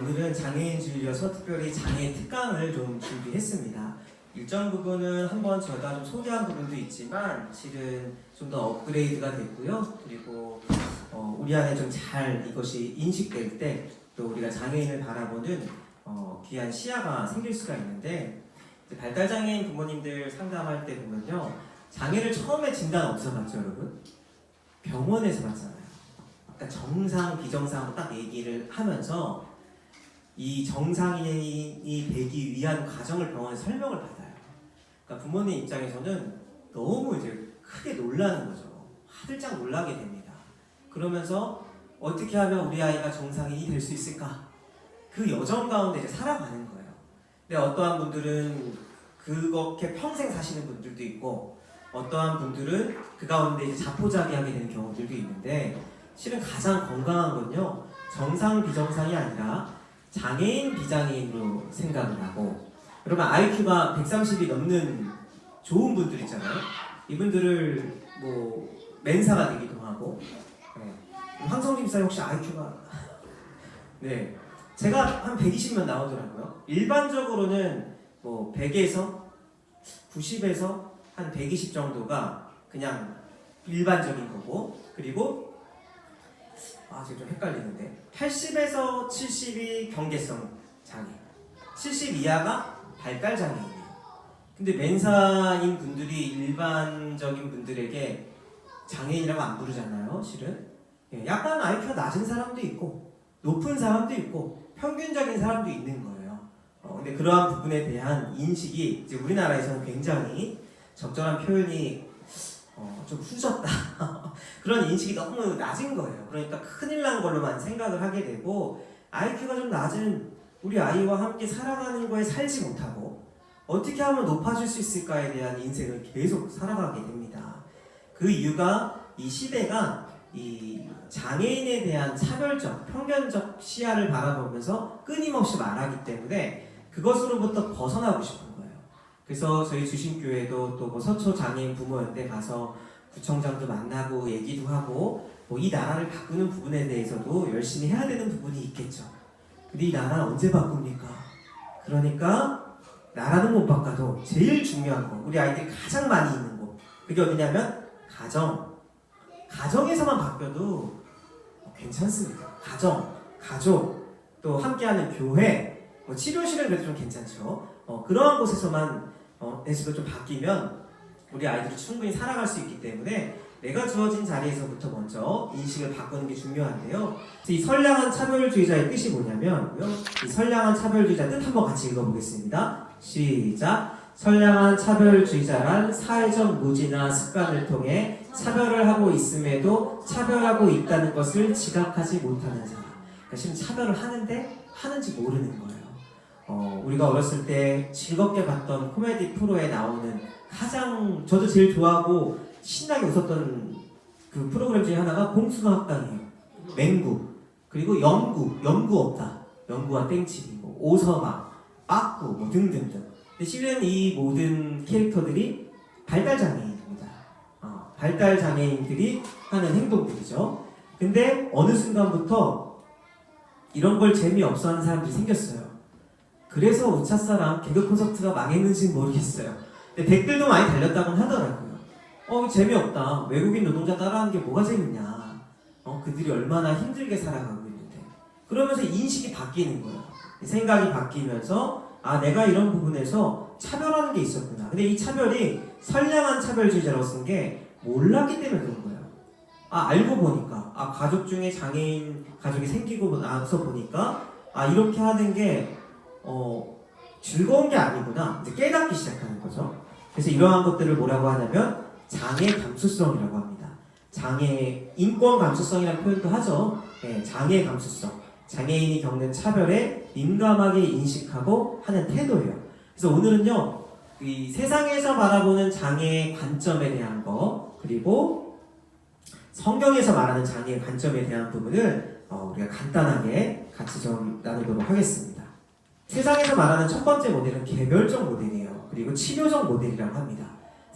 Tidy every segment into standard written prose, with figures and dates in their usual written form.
오늘은 장애인 주일이어서 특별히 장애 특강을 좀 준비했습니다. 일정 부분은 한번 저희가 좀 소개한 부분도 있지만 실은 좀 더 업그레이드가 됐고요. 그리고 우리 안에 좀 잘 이것이 인식될 때 또 우리가 장애인을 바라보는 귀한 시야가 생길 수가 있는데, 발달장애인 부모님들 상담할 때 보면요, 장애를 처음에 진단 어디서 받죠, 여러분? 병원에서 받잖아요. 그러니까 정상, 비정상으로 딱 얘기를 하면서 이 정상인이 되기 위한 과정을 병원에서 설명을 받아요. 그러니까 부모님 입장에서는 너무 이제 크게 놀라는 거죠. 화들짝 놀라게 됩니다. 그러면서 어떻게 하면 우리 아이가 정상인이 될 수 있을까? 그 여정 가운데 이제 살아가는 거예요. 근데 어떠한 분들은 그렇게 평생 사시는 분들도 있고, 어떠한 분들은 그 가운데 이제 자포자기하게 되는 경우들도 있는데, 실은 가장 건강한 건요, 정상 비정상이 아니라 장애인 비장애인으로 생각을 하고, 여러분 IQ가 130이 넘는 좋은 분들 있잖아요. 이분들을 뭐 멘사가 되기도 하고, 황성림 사 혹시 IQ가 네, 제가 한 120면 나오더라고요. 일반적으로는 뭐 100에서 90에서 한 120 정도가 그냥 일반적인 거고, 그리고 지금 좀 헷갈리는데 80에서 70이 경계성 장애, 70 이하가 발달 장애인이에요. 근데 멘사인 분들이 일반적인 분들에게 장애인이라고 안 부르잖아요, 실은. 약간 IQ가 낮은 사람도 있고 높은 사람도 있고 평균적인 사람도 있는 거예요. 근데 그러한 부분에 대한 인식이 이제 우리나라에서는 굉장히 적절한 표현이 좀 후졌다 그런 인식이 너무 낮은 거예요. 그러니까 큰일 난 걸로만 생각을 하게 되고, IQ가 좀 낮은 우리 아이와 함께 살아가는 거에 살지 못하고 어떻게 하면 높아질 수 있을까에 대한 인생을 계속 살아가게 됩니다. 그 이유가 이 시대가 이 장애인에 대한 차별적, 편견적 시야를 바라보면서 끊임없이 말하기 때문에 그것으로부터 벗어나고 싶은 거예요. 그래서 저희 주신교회도 또 뭐 서초 장애인 부모연대 가서 구청장도 만나고 얘기도 하고, 뭐 이 나라를 바꾸는 부분에 대해서도 열심히 해야 되는 부분이 있겠죠. 근데 이 나라 언제 바꿉니까? 그러니까 나라는 못 바꿔도 제일 중요한 거, 우리 아이들이 가장 많이 있는 곳, 그게 어디냐면 가정에서만 바뀌어도 괜찮습니다. 가족, 또 함께하는 교회, 뭐 치료실은 그래도 좀 괜찮죠. 그러한 곳에서만 에서도 좀 바뀌면 우리 아이들이 충분히 살아갈 수 있기 때문에 내가 주어진 자리에서부터 먼저 인식을 바꾸는 게 중요한데요. 이 선량한 차별주의자의 뜻이 뭐냐면, 이 선량한 차별주의자 뜻 한번 같이 읽어보겠습니다. 시작! 선량한 차별주의자란 사회적 노지나 습관을 통해 차별을 하고 있음에도 차별하고 있다는 것을 지각하지 못하는 사람. 그러니까 지금 차별을 하는데 하는지 모르는 거예요. 우리가 어렸을 때 즐겁게 봤던 코미디 프로에 나오는 가장 저도 제일 좋아하고 신나게 웃었던 그 프로그램 중에 하나가 봉숭아 학당이에요. 맹구, 그리고 영구 없다, 영구와 땡치기, 뭐 오서방, 빠꾸, 뭐 등등등. 근데 실은 이 모든 캐릭터들이 발달장애인입니다. 발달장애인들이 하는 행동들이죠. 근데 어느 순간부터 이런 걸 재미없어 하는 사람들이 생겼어요. 그래서 우차사랑 개그 콘서트가 망했는지는 모르겠어요. 근데 댓글도 많이 달렸다고는 하더라고요. 재미없다. 외국인 노동자 따라하는 게 뭐가 재밌냐. 그들이 얼마나 힘들게 살아가고 있는데. 그러면서 인식이 바뀌는 거예요. 생각이 바뀌면서 내가 이런 부분에서 차별하는 게 있었구나. 근데 이 차별이 선량한 차별주의자라고 쓴 게 몰랐기 때문에 그런 거예요. 알고 보니까 가족 중에 장애인 가족이 생기고 나서 보니까 이렇게 하는 게 즐거운 게 아니구나. 이제 깨닫기 시작하는 거죠. 그래서 이러한 것들을 뭐라고 하냐면 장애 감수성이라고 합니다. 장애 인권 감수성이라는 표현도 하죠. 장애 감수성. 장애인이 겪는 차별에 민감하게 인식하고 하는 태도예요. 그래서 오늘은요, 이 세상에서 바라보는 장애의 관점에 대한 거, 그리고 성경에서 말하는 장애의 관점에 대한 부분을 우리가 간단하게 같이 좀 나누도록 하겠습니다. 세상에서 말하는 첫 번째 모델은 개별적 모델이에요. 그리고 치료적 모델이라고 합니다.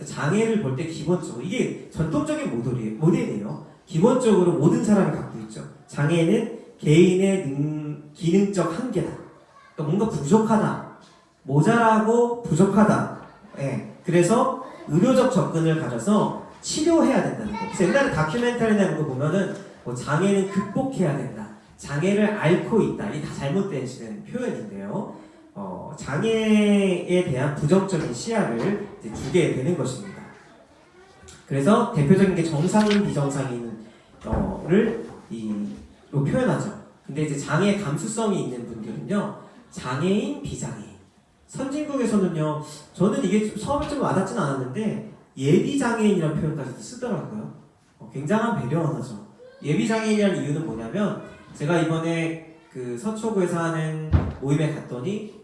장애를 볼 때 기본적으로 이게 전통적인 모델이에요. 기본적으로 모든 사람이 갖고 있죠. 장애는 개인의 기능적 한계다. 그러니까 뭔가 부족하다. 모자라고 부족하다. 예. 그래서 의료적 접근을 가져서 치료해야 된다는 거예요. 그래서 옛날에 다큐멘터리나 이런 거 보면은 뭐 장애는 극복해야 된다. 장애를 앓고 있다. 이게 다 잘못된 표현인데요. 장애에 대한 부정적인 시야를 이제 주게 되는 것입니다. 그래서 대표적인 게 정상인, 비정상인을 표현하죠. 근데 이제 장애 감수성이 있는 분들은요, 장애인, 비장애인. 선진국에서는요, 저는 이게 처음에 좀 와닿진 않았는데 예비장애인이라는 표현까지도 쓰더라고요. 굉장한 배려 언어죠. 예비장애인이라는 이유는 뭐냐면, 제가 이번에 그 서초구에서 하는 모임에 갔더니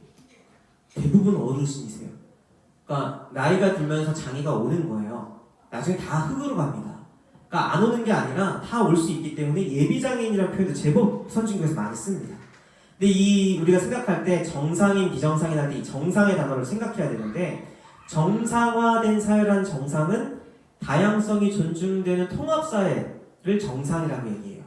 대부분 어르신이세요. 그러니까 나이가 들면서 장애가 오는 거예요. 나중에 다 흙으로 갑니다. 그러니까 안 오는 게 아니라 다 올 수 있기 때문에 예비장애인이라는 표현도 제법 선진국에서 많이 씁니다. 근데 우리가 생각할 때 정상인, 비정상인 할 때 이 정상의 단어를 생각해야 되는데, 정상화된 사회라는 정상은 다양성이 존중되는 통합사회를 정상이라고 얘기해요.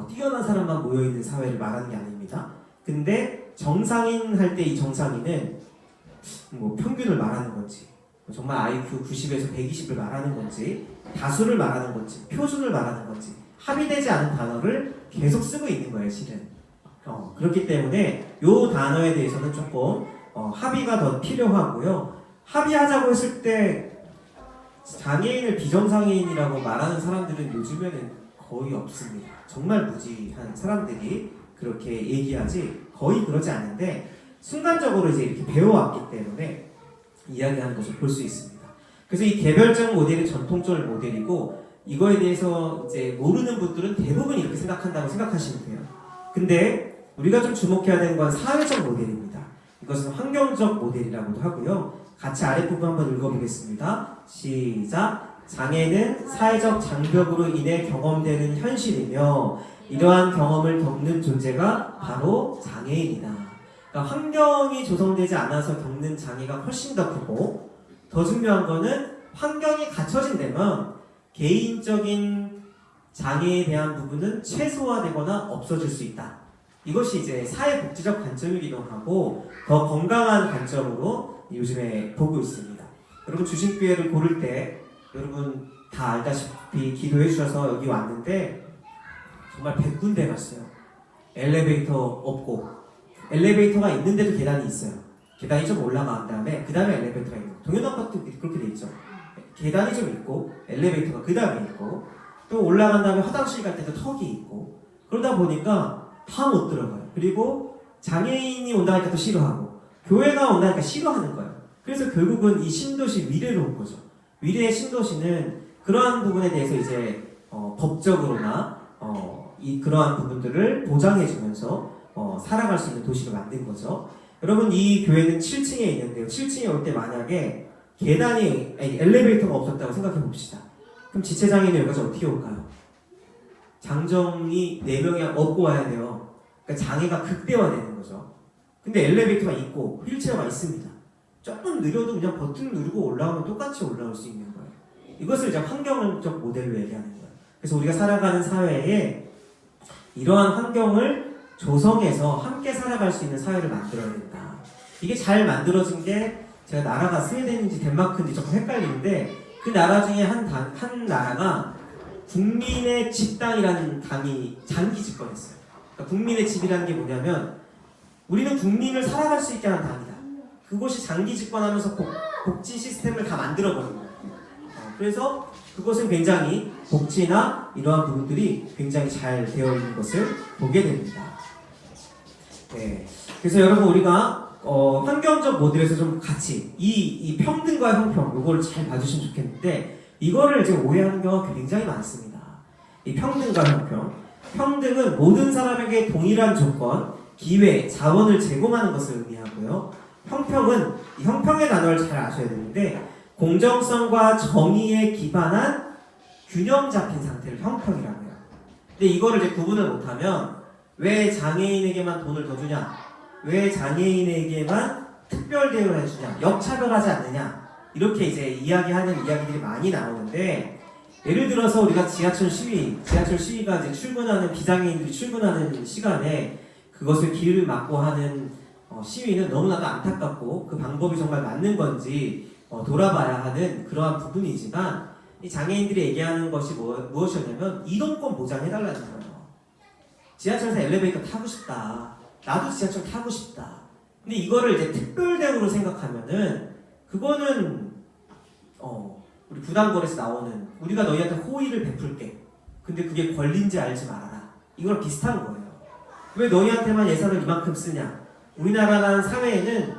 뛰어난 사람만 모여있는 사회를 말하는 게 아닙니다. 근데 정상인 할 때 이 정상인은 뭐 평균을 말하는 건지, 정말 IQ 90에서 120을 말하는 건지, 다수를 말하는 건지, 표준을 말하는 건지 합의되지 않은 단어를 계속 쓰고 있는 거예요, 실은. 그렇기 때문에 이 단어에 대해서는 조금 합의가 더 필요하고요. 합의하자고 했을 때 장애인을 비정상인이라고 말하는 사람들은 요즘에는 거의 없습니다. 정말 무지한 사람들이 그렇게 얘기하지 거의 그러지 않는데, 순간적으로 이제 이렇게 배워왔기 때문에 이야기하는 것을 볼 수 있습니다. 그래서 이 개별적 모델이 전통적 모델이고, 이거에 대해서 이제 모르는 분들은 대부분 이렇게 생각한다고 생각하시면 돼요. 근데 우리가 좀 주목해야 되는 건 사회적 모델입니다. 이것은 환경적 모델이라고도 하고요. 같이 아랫부분 한번 읽어보겠습니다. 시작! 장애는 사회적 장벽으로 인해 경험되는 현실이며 이러한 경험을 겪는 존재가 바로 장애인이다. 그러니까 환경이 조성되지 않아서 겪는 장애가 훨씬 더 크고, 더 중요한 거는 환경이 갖춰진다면 개인적인 장애에 대한 부분은 최소화되거나 없어질 수 있다. 이것이 이제 사회복지적 관점이기도 하고 더 건강한 관점으로 요즘에 보고 있습니다. 여러분 주식기회를 고를 때 여러분 다 알다시피 기도해 주셔서 여기 왔는데 정말 100군데 갔어요. 엘리베이터 없고, 엘리베이터가 있는데도 계단이 있어요. 계단이 좀 올라간 다음에 그 다음에 엘리베이터가 있고, 동현 아파트도 그렇게 돼 있죠. 계단이 좀 있고 엘리베이터가 그 다음에 있고, 또 올라간 다음에 화장실 갈 때도 턱이 있고, 그러다 보니까 다 못 들어가요. 그리고 장애인이 온다니까 또 싫어하고, 교회가 온다니까 싫어하는 거예요. 그래서 결국은 이 신도시 미래로 온 거죠. 미래의 신도시는 그러한 부분에 대해서 이제 법적으로나 그러한 부분들을 보장해주면서 살아갈 수 있는 도시로 만든 거죠. 여러분 이 교회는 7층에 있는데요. 7층에 올 때 만약에 엘리베이터가 없었다고 생각해 봅시다. 그럼 지체장애인은 여기까지 어떻게 올까요? 장정이 4명이 업고 와야 돼요. 그러니까 장애가 극대화되는 거죠. 근데 엘리베이터가 있고 휠체어가 있습니다. 조금 느려도 그냥 버튼 누르고 올라오면 똑같이 올라올 수 있는 거예요. 이것을 이제 환경적 모델로 얘기하는 거예요. 그래서 우리가 살아가는 사회에 이러한 환경을 조성해서 함께 살아갈 수 있는 사회를 만들어야 된다. 이게 잘 만들어진 게, 제가 나라가 스웨덴인지 덴마크인지 조금 헷갈리는데, 그 나라 중에 한 나라가 국민의 집당이라는 당이 장기 집권했어요. 그러니까 국민의 집이라는 게 뭐냐면, 우리는 국민을 살아갈 수 있게 하는 당이다. 그것이 장기 집권하면서 복지 시스템을 다 만들어버린 거예요. 그래서 그것은 굉장히 복지나 이러한 부분들이 굉장히 잘 되어 있는 것을 보게 됩니다. 네. 그래서 여러분 우리가 환경적 모델에서 좀 같이 이 평등과 형평 이거를 잘 봐주시면 좋겠는데, 이거를 지금 오해하는 경우가 굉장히 많습니다. 이 평등과 형평, 평등은 모든 사람에게 동일한 조건, 기회, 자원을 제공하는 것을 의미하고요. 형평은 이 형평의 단어를 잘 아셔야 되는데, 공정성과 정의에 기반한 균형 잡힌 상태를 형평이라고 해요. 근데 이거를 이제 구분을 못하면, 왜 장애인에게만 돈을 더 주냐? 왜 장애인에게만 특별 대우를 해주냐? 역차별하지 않느냐? 이렇게 이제 이야기하는 이야기들이 많이 나오는데, 예를 들어서 우리가 지하철 시위가 이제 출근하는 비장애인들이 출근하는 시간에 그것을 길을 막고 하는 시위는 너무나도 안타깝고 그 방법이 정말 맞는 건지 돌아봐야 하는 그러한 부분이지만 이 장애인들이 얘기하는 것이 무엇이었냐면 이동권 보장해달라는 거예요. 지하철에서 엘리베이터 타고 싶다. 나도 지하철 타고 싶다. 근데 이거를 이제 특별 대우로 생각하면은 그거는 우리 부당거래에서 나오는 우리가 너희한테 호의를 베풀게. 근데 그게 권리인지 알지 말아라. 이거랑 비슷한 거예요. 왜 너희한테만 예산을 이만큼 쓰냐? 우리나라라는 사회에는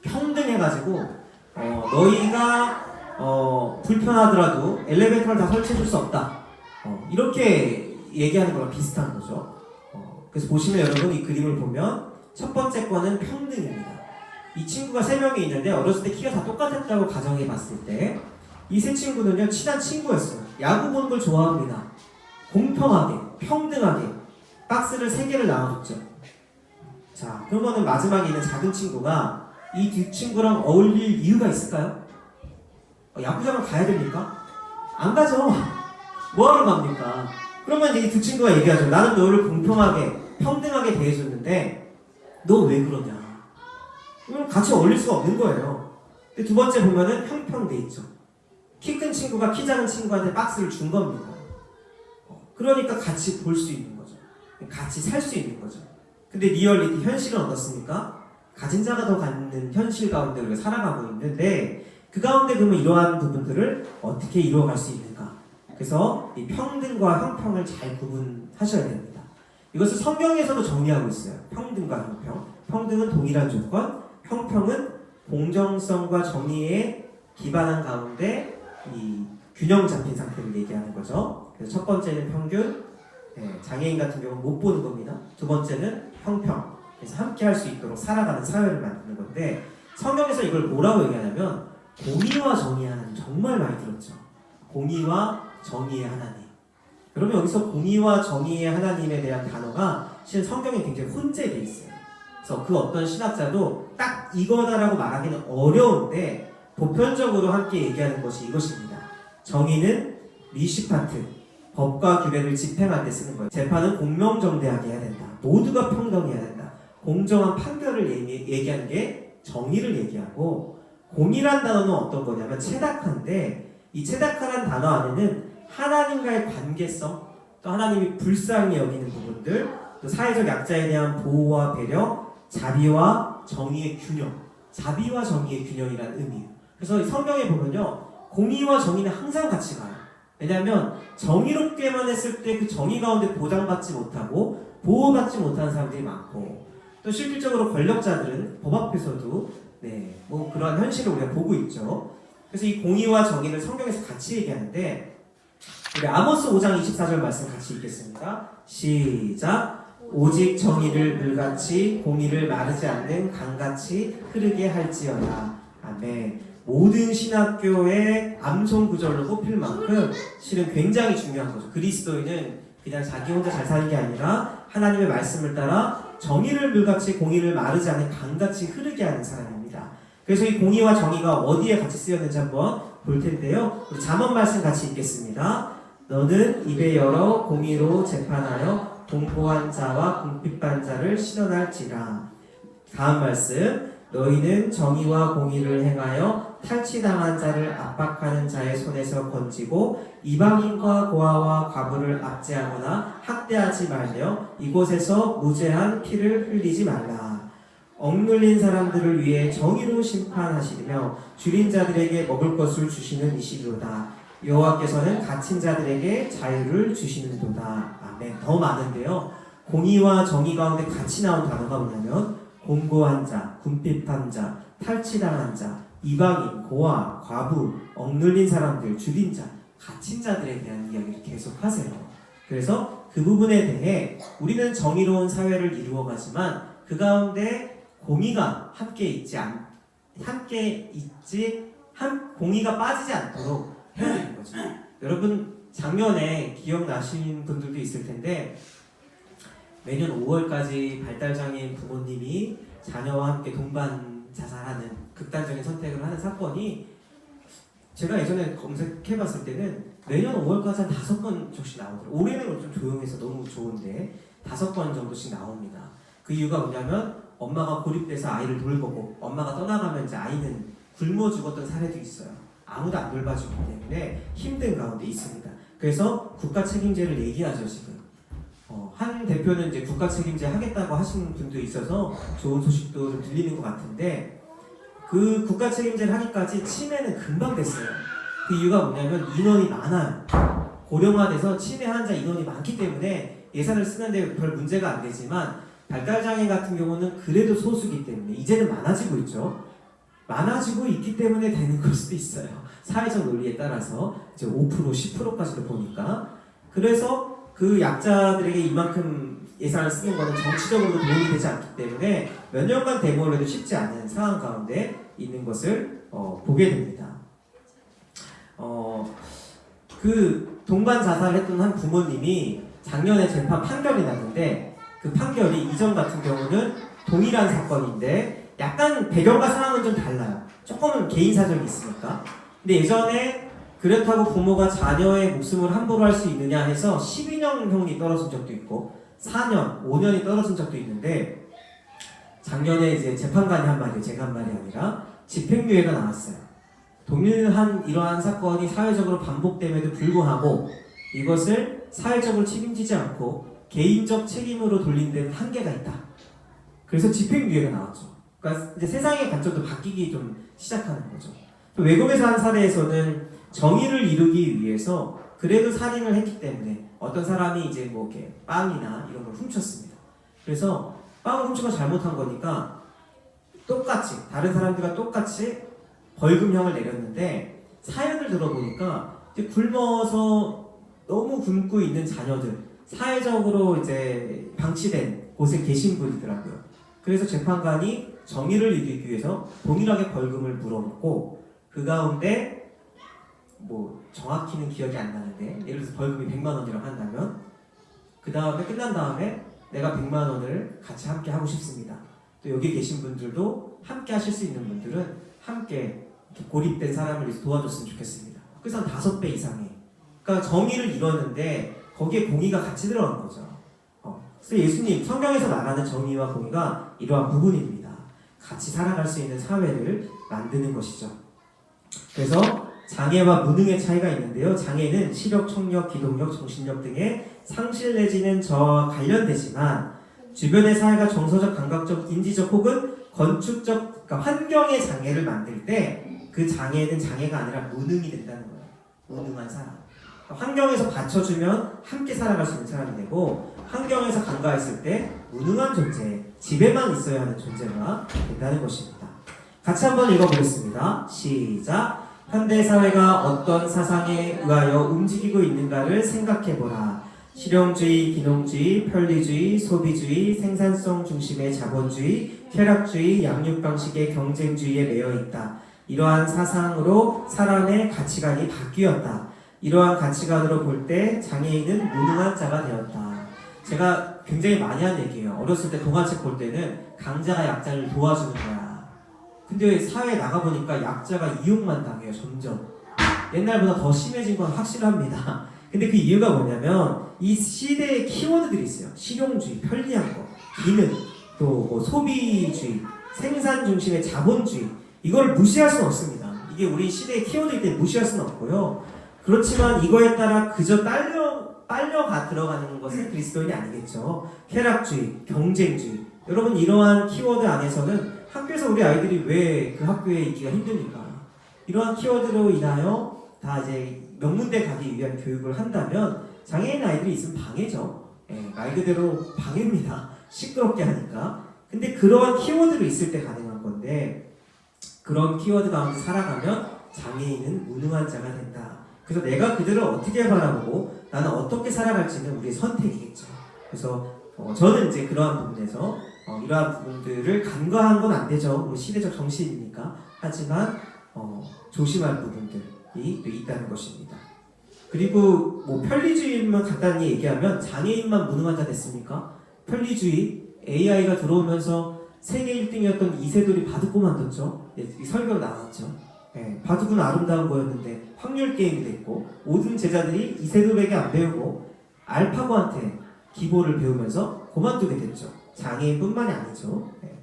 평등해가지고 너희가 불편하더라도 엘리베이터를 다 설치해줄 수 없다. 이렇게 얘기하는 거랑 비슷한 거죠. 그래서 보시면 여러분 이 그림을 보면 첫 번째 거는 평등입니다. 이 친구가 3명이 있는데 어렸을 때 키가 다 똑같았다고 가정해 봤을 때 이 세 친구는요 친한 친구였어요. 야구 보는 걸 좋아합니다. 공평하게 평등하게 박스를 3개를 나눠줬죠. 자 그러면은 마지막에 있는 작은 친구가 이 두 친구랑 어울릴 이유가 있을까요? 야구장을 가야 됩니까? 안 가죠. 뭐하러 갑니까? 그러면 이 두 친구가 얘기하죠. 나는 너를 공평하게 평등하게 대해줬는데 너 왜 그러냐? 그럼 같이 어울릴 수가 없는 거예요. 근데 두 번째 보면은 형평돼 있죠. 키 큰 친구가 키 작은 친구한테 박스를 준 겁니다. 그러니까 같이 볼 수 있는 거죠. 같이 살 수 있는 거죠. 근데 리얼리티 현실은 어떻습니까? 가진 자가 더 갖는 현실 가운데 우리가 살아가고 있는데 그 가운데 그러면 이러한 부분들을 어떻게 이루어갈 수 있는가? 그래서 이 평등과 형평을 잘 구분하셔야 됩니다. 이것을 성경에서도 정리하고 있어요. 평등과 형평. 평등은 동일한 조건, 형평은 공정성과 정의에 기반한 가운데 이 균형 잡힌 상태를 얘기하는 거죠. 그래서 첫 번째는 평균, 장애인 같은 경우는 못 보는 겁니다. 두 번째는 형평, 그래서 함께 할 수 있도록 살아가는 사회를 만드는 건데 성경에서 이걸 뭐라고 얘기하냐면 공의와 정의의 하나님 정말 많이 들었죠. 공의와 정의의 하나님. 여러분 여기서 공의와 정의의 하나님에 대한 단어가 실은 성경에 굉장히 혼재되어 있어요. 그래서 그 어떤 신학자도 딱 이거다라고 말하기는 어려운데 보편적으로 함께 얘기하는 것이 이것입니다. 정의는 미시파트, 법과 규례를 집행할 때 쓰는 거예요. 재판은 공명정대하게 해야 된다. 모두가 평등해야 된다. 공정한 판결을 얘기하는 게 정의를 얘기하고 공의란 단어는 어떤 거냐면 체다카인데 이 체다카라는 단어 안에는 하나님과의 관계성, 또 하나님이 불쌍히 여기는 부분들, 또 사회적 약자에 대한 보호와 배려, 자비와 정의의 균형, 자비와 정의의 균형이라는 의미예요. 그래서 성경에 보면요, 공의와 정의는 항상 같이 가요. 왜냐하면 정의롭게만 했을 때 그 정의 가운데 보장받지 못하고 보호받지 못하는 사람들이 많고, 또 실질적으로 권력자들은 법 앞에서도 뭐 그러한 현실을 우리가 보고 있죠. 그래서 이 공의와 정의를 성경에서 같이 얘기하는데 우리 아모스 5장 24절 말씀 같이 읽겠습니다. 시작. 오직 정의를 물같이 공의를 마르지 않는 강같이 흐르게 할지어다. 아멘. 모든 신학교의 암송 구절로 꼽힐 만큼 실은 굉장히 중요한 거죠. 그리스도인은 그냥 자기 혼자 잘 사는 게 아니라 하나님의 말씀을 따라 정의를 물같이 공의를 마르지 않는 강같이 흐르게 하는 사람입니다. 그래서 이 공의와 정의가 어디에 같이 쓰였는지 한번 볼 텐데요. 우리 잠언 말씀 같이 읽겠습니다. 너는 입에 열어 공의로 재판하여 공고한 자와 궁핍한 자를 신원할지라. 다음 말씀. 너희는 정의와 공의를 행하여 탈취당한 자를 압박하는 자의 손에서 건지고 이방인과 고아와 과부를 압제하거나 학대하지 말며 이곳에서 무죄한 피를 흘리지 말라. 억눌린 사람들을 위해 정의로 심판하시며 줄인 자들에게 먹을 것을 주시는 이시로다. 여호와께서는 갇힌 자들에게 자유를 주시는도다. 아멘. 더 많은데요. 공의와 정의 가운데 같이 나온 단어가 뭐냐면 공고한 자, 궁핍한 자, 탈취당한 자, 이방인, 고아, 과부, 억눌린 사람들, 줄인 자, 갇힌 자들에 대한 이야기를 계속하세요. 그래서 그 부분에 대해 우리는 정의로운 사회를 이루어가지만 그 가운데 공의가 공의가 빠지지 않도록 해야 되는 거죠. 여러분 작년에 기억나시는 분들도 있을 텐데 매년 5월까지 발달장애인 부모님이 자녀와 함께 동반 자살하는 극단적인 선택을 하는 사건이 제가 예전에 검색해봤을 때는 매년 5월까지 한 5건 정도씩 나오더라고요. 올해는 좀 조용해서 너무 좋은데 5건 정도씩 나옵니다. 그 이유가 뭐냐면 엄마가 고립돼서 아이를 돌보고 엄마가 떠나가면 이제 아이는 굶어 죽었던 사례도 있어요. 아무도 안 돌봐주기 때문에 힘든 가운데 있습니다. 그래서 국가 책임제를 얘기하죠 지금. 한 대표는 이제 국가 책임제 하겠다고 하시는 분도 있어서 좋은 소식도 좀 들리는 것 같은데 그 국가 책임제를 하기까지 치매는 금방 됐어요. 그 이유가 뭐냐면 인원이 많아요. 고령화돼서 치매 환자 인원이 많기 때문에 예산을 쓰는데 별 문제가 안 되지만 발달장애 같은 경우는 그래도 소수기 때문에 이제는 많아지고 있죠. 많아지고 있기 때문에 되는 걸 수도 있어요. 사회적 논리에 따라서 이제 5%, 10%까지도 보니까. 그래서 그 약자들에게 이만큼 예산을 쓰는 것은 정치적으로도 도움이 되지 않기 때문에 몇 년간 데모를 해도 쉽지 않은 상황 가운데 있는 것을 보게 됩니다. 그 동반 자살했던 한 부모님이 작년에 재판 판결이 났는데 그 판결이 이전 같은 경우는 동일한 사건인데 약간 배경과 상황은 좀 달라요. 조금은 개인 사정이 있으니까. 근데 예전에 그렇다고 부모가 자녀의 목숨을 함부로 할 수 있느냐 해서 12년형이 떨어진 적도 있고 4년, 5년이 떨어진 적도 있는데 작년에 이제 재판관이 한 말이에요. 제가 한 말이 아니라 집행유예가 나왔어요. 동일한 이러한 사건이 사회적으로 반복됨에도 불구하고 이것을 사회적으로 책임지지 않고 개인적 책임으로 돌린 데는 한계가 있다. 그래서 집행유예가 나왔죠. 그러니까 이제 세상의 관점도 바뀌기 좀 시작하는 거죠. 외국에서 한 사례에서는 정의를 이루기 위해서 그래도 살인을 했기 때문에 어떤 사람이 이제 뭐 이렇게 빵이나 이런 걸 훔쳤습니다. 그래서 빵을 훔친 건 잘못한 거니까 똑같이 다른 사람들과 똑같이 벌금형을 내렸는데 사연을 들어보니까 이제 굶어서 너무 굶고 있는 자녀들 사회적으로 이제 방치된 곳에 계신 분이더라고요. 그래서 재판관이 정의를 이루기 위해서 동일하게 벌금을 물어놓고 그 가운데 뭐 정확히는 기억이 안 나는데 예를 들어서 벌금이 100만 원이라고 한다면 그 다음에 끝난 다음에 내가 100만 원을 같이 함께 하고 싶습니다. 또 여기 계신 분들도 함께 하실 수 있는 분들은 함께 고립된 사람을 위해서 도와줬으면 좋겠습니다. 그래서 한 5배 이상의 그러니까 정의를 이뤘는데 거기에 공의가 같이 들어간 거죠. 그래서 예수님 성경에서 말하는 정의와 공의가 이러한 부분입니다. 같이 살아갈 수 있는 사회를 만드는 것이죠. 그래서 장애와 무능의 차이가 있는데요. 장애는 시력, 청력, 기동력, 정신력 등의 상실 내지는 저와 관련되지만 주변의 사회가 정서적, 감각적, 인지적 혹은 건축적 그러니까 환경의 장애를 만들 때 그 장애는 장애가 아니라 무능이 된다는 거예요. 무능한 사람. 그러니까 환경에서 받쳐주면 함께 살아갈 수 있는 사람이 되고 환경에서 간과했을 때 무능한 존재, 집에만 있어야 하는 존재가 된다는 것입니다. 같이 한번 읽어보겠습니다. 시작! 현대사회가 어떤 사상에 의하여 움직이고 있는가를 생각해보라. 실용주의, 기능주의, 편리주의, 소비주의, 생산성 중심의 자본주의, 쾌락주의, 양육방식의 경쟁주의에 매여 있다. 이러한 사상으로 사람의 가치관이 바뀌었다. 이러한 가치관으로 볼 때 장애인은 무능한 자가 되었다. 제가 굉장히 많이 한 얘기예요. 어렸을 때 동화책 볼 때는 강자가 약자를 도와주는 거야. 근데 사회에 나가보니까 약자가 이용만 당해요. 점점. 옛날보다 더 심해진 건 확실합니다. 근데 그 이유가 뭐냐면 이 시대의 키워드들이 있어요. 실용주의, 편리한 거, 기능, 또 뭐 소비주의, 생산 중심의 자본주의 이걸 무시할 수는 없습니다. 이게 우리 시대의 키워드이기 때문에 무시할 수는 없고요. 그렇지만 이거에 따라 그저 빨려가 들어가는 것은 그리스도인이 아니겠죠. 쾌락주의, 경쟁주의 여러분 이러한 키워드 안에서는 학교에서 우리 아이들이 왜 그 학교에 있기가 힘듭니까? 이러한 키워드로 인하여 다 이제 명문대 가기 위한 교육을 한다면 장애인 아이들이 있으면 방해죠. 말 그대로 방해입니다. 시끄럽게 하니까. 근데 그러한 키워드로 있을 때 가능한 건데 그런 키워드 가운데 살아가면 장애인은 무능한 자가 된다. 그래서 내가 그들을 어떻게 바라보고 나는 어떻게 살아갈지는 우리의 선택이겠죠. 그래서 저는 이제 그러한 부분에서 이러한 부분들을 간과한 건 안 되죠. 우리 시대적 정신이니까. 하지만 조심할 부분들이 또 있다는 것입니다. 그리고 뭐 편리주의만 간단히 얘기하면 장애인만 무능한 자 됐습니까? 편리주의 AI가 들어오면서 세계 1등이었던 이세돌이 바둑고 만졌죠. 이 설교로 나왔죠. 바둑은 아름다운 거였는데 확률 게임이 됐고 모든 제자들이 이세돌에게 안 배우고 알파고한테 기보를 배우면서 그만두게 됐죠. 장애인뿐만이 아니죠. 네.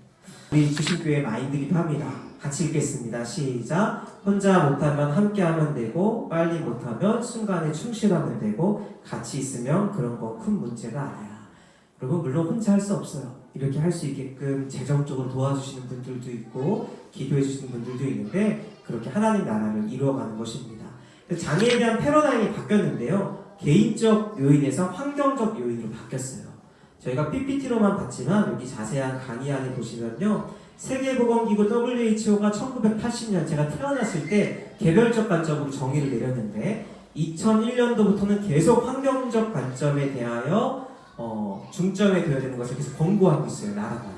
우리 주신교회 마인드기도 합니다. 같이 읽겠습니다. 시작. 혼자 못하면 함께하면 되고 빨리 못하면 순간에 충실하면 되고 같이 있으면 그런 거 큰 문제가 아니야. 그리고 물론 혼자 할 수 없어요. 이렇게 할 수 있게끔 재정적으로 도와주시는 분들도 있고 기도해 주시는 분들도 있는데 그렇게 하나님 나라를 이루어가는 것입니다. 장애에 대한 패러다임이 바뀌었는데요. 개인적 요인에서 환경적 요인으로 바뀌었어요. 저희가 PPT로만 봤지만 여기 자세한 강의 안에 보시면요. 세계보건기구 WHO가 1980년 제가 태어났을 때 개별적 관점으로 정의를 내렸는데 2001년도부터는 계속 환경적 관점에 대하여 중점에 둬야 되는 것을 계속 권고하고 있어요. 나라마다.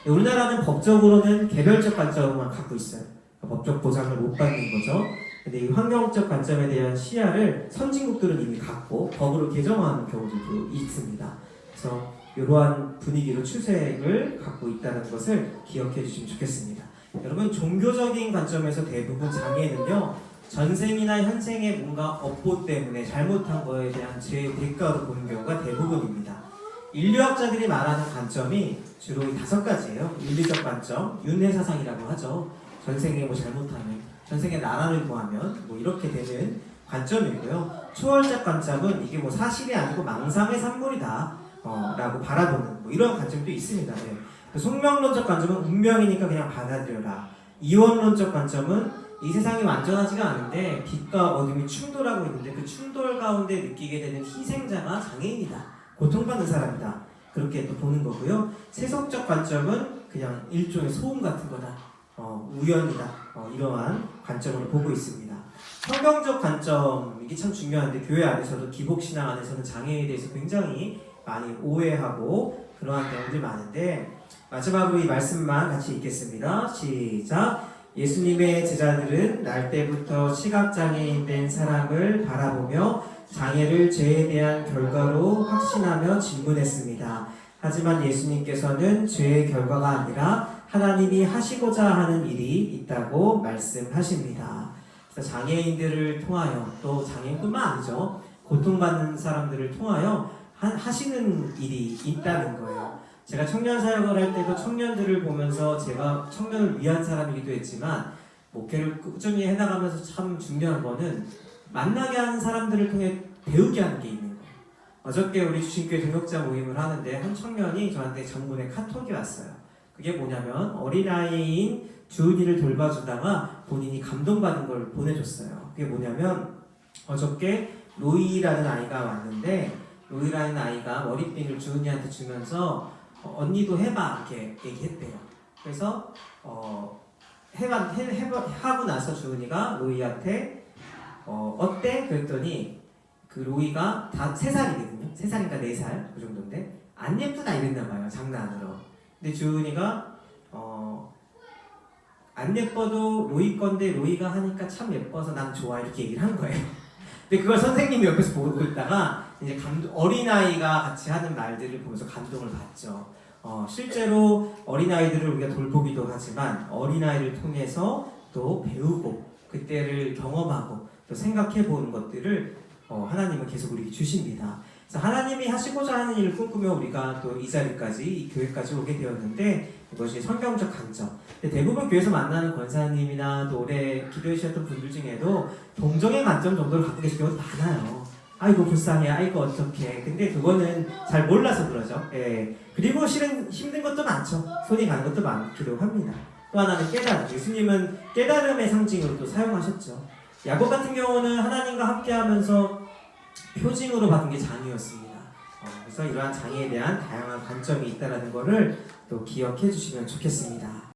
우리나라는 법적으로는 개별적 관점만 갖고 있어요. 법적 보장을 못 받는 거죠. 근데 이 환경적 관점에 대한 시야를 선진국들은 이미 갖고 법으로 개정하는 경우도 있습니다. 그래서 이러한 분위기로 추세를 갖고 있다는 것을 기억해 주시면 좋겠습니다. 여러분, 종교적인 관점에서 대부분 장애는요, 전생이나 현생의 뭔가 업보 때문에 잘못한 거에 대한 죄의 대가로 보는 경우가 대부분입니다. 인류학자들이 말하는 관점이 주로 이 5가지예요. 윤리적 관점, 윤회사상이라고 하죠. 전생에 뭐 잘못하면, 전생에 나라를 구하면 뭐 이렇게 되는 관점이고요. 초월적 관점은 이게 뭐 사실이 아니고 망상의 산물이다 라고 바라보는 뭐 이런 관점도 있습니다. 네. 속명론적 관점은 운명이니까 그냥 받아들여라. 이원론적 관점은 이 세상이 완전하지가 않은데 빛과 어둠이 충돌하고 있는데 그 충돌 가운데 느끼게 되는 희생자가 장애인이다. 고통받는 사람이다. 그렇게 또 보는 거고요. 세속적 관점은 그냥 일종의 소음 같은 거다. 우연이다. 이러한 관점으로 보고 있습니다. 성경적 관점, 이게 참 중요한데 교회 안에서도 기복신앙 안에서는 장애에 대해서 굉장히 많이 오해하고 그러한 경우들이 많은데 마지막으로 이 말씀만 같이 읽겠습니다. 시작. 예수님의 제자들은 날 때부터 시각장애인 된 사람을 바라보며 장애를 죄에 대한 결과로 확신하며 질문했습니다. 하지만 예수님께서는 죄의 결과가 아니라 하나님이 하시고자 하는 일이 있다고 말씀하십니다. 그래서 장애인들을 통하여 또 장애인뿐만 아니죠. 고통받는 사람들을 통하여 하시는 일이 있다는 거예요. 제가 청년 사역을 할 때도 청년들을 보면서 제가 청년을 위한 사람이기도 했지만 목회를 꾸준히 해나가면서 참 중요한 거는 만나게 하는 사람들을 통해 배우게 하는 게 있는 거예요. 어저께 우리 주신교회 동역자 모임을 하는데 한 청년이 저한테 장문에 카톡이 왔어요. 그게 뭐냐면 어린아이인 주은이를 돌봐주다가 본인이 감동받은 걸 보내줬어요. 그게 뭐냐면 어저께 로이라는 아이가 왔는데 로이라는 아이가 머리핀을 주은이한테 주면서 언니도 해봐 이렇게 얘기했대요. 그래서 하고 나서 주은이가 로이한테 어때? 그랬더니 그 로이가 다 3살이거든요. 3살인가 4살 그 정도인데 안 예쁘다 이랬나 봐요. 장난으로. 근데 주은이가 안 예뻐도 로이 건데 로이가 하니까 참 예뻐서 난 좋아 이렇게 얘기를 한 거예요. 근데 그걸 선생님이 옆에서 보고 있다가 이제 어린아이가 같이 하는 말들을 보면서 감동을 받죠. 실제로 어린아이들을 우리가 돌보기도 하지만 어린아이를 통해서 또 배우고 그때를 경험하고 또 생각해보는 것들을 하나님은 계속 우리에게 주십니다. 그래서 하나님이 하시고자 하는 일을 꿈꾸며 우리가 또 이 자리까지, 이 교회까지 오게 되었는데 이것이 성경적 관점. 대부분 교회에서 만나는 권사님이나 또 오래 기도해 주셨던 분들 중에도 동정의 관점 정도를 갖고 계신 경우도 많아요. 아이고 불쌍해, 아이고 어떡해. 근데 그거는 잘 몰라서 그러죠. 예. 그리고 실은 힘든 것도 많죠. 손이 가는 것도 많기도 합니다. 또 하나는 깨달음. 예수님은 깨달음의 상징으로 또 사용하셨죠. 야곱 같은 경우는 하나님과 함께하면서 표징으로 받은 게 장이었습니다. 그래서 이러한 장애에 대한 다양한 관점이 있다는 것을 또 기억해 주시면 좋겠습니다.